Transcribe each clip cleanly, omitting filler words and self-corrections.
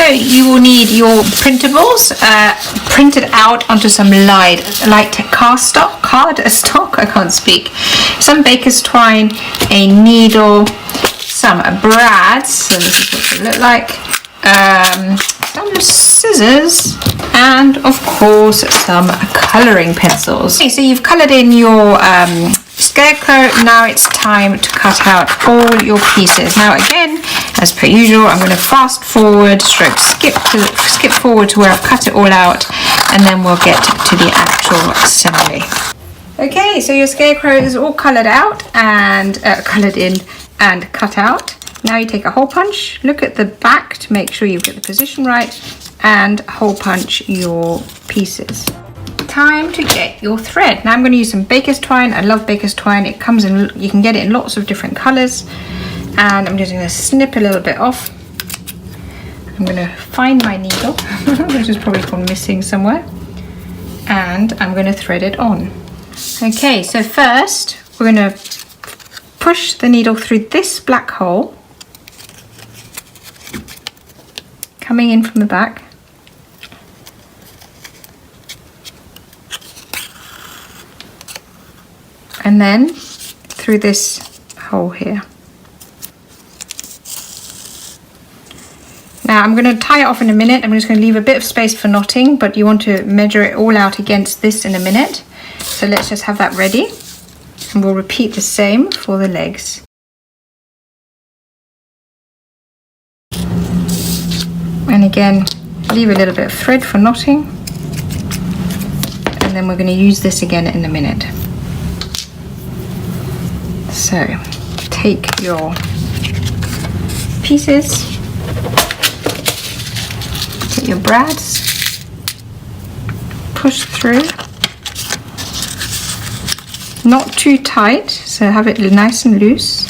So you will need your printables printed out onto some light cardstock, I can't speak, some baker's twine, a needle, some brads, so this is what they look like, some scissors, and of course some colouring pencils. Okay, so you've coloured in your Scarecrow. Now it's time to cut out all your pieces. Now again, as per usual, I'm going to fast forward, skip forward to where I've cut it all out, and then we'll get to the actual assembly. Okay, so your Scarecrow is all coloured out and coloured in and cut out. Now you take a hole punch, look at the back to make sure you get the position right, and hole punch your pieces. Time to get your thread. Now I'm going to use some baker's twine. I love baker's twine. It comes in, you can get it in lots of different colours, and I'm just going to snip a little bit off. I'm going to find my needle, which is probably gone missing somewhere, and I'm going to thread it on. Okay, so first we're going to push the needle through this black hole, coming in from the back, and then through this hole here. Now I'm going to tie it off in a minute. I'm just going to leave a bit of space for knotting, but you want to measure it all out against this in a minute. So let's just have that ready, and we'll repeat the same for the legs. And again, leave a little bit of thread for knotting, and then we're going to use this again in a minute. So take your pieces, get your brads, push through, not too tight, so have it nice and loose,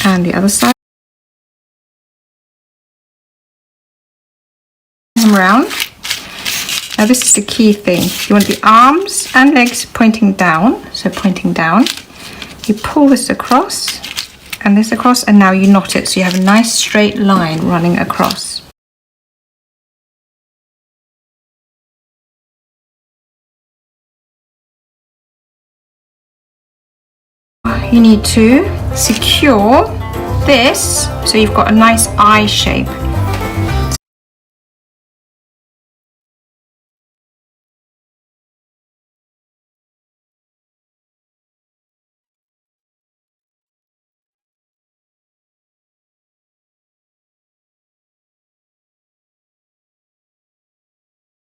and the other side. Around. Now this is the key thing. You want the arms and legs pointing down, so pointing down. You pull this across and this across, and now you knot it so you have a nice straight line running across. You need to secure this so you've got a nice eye shape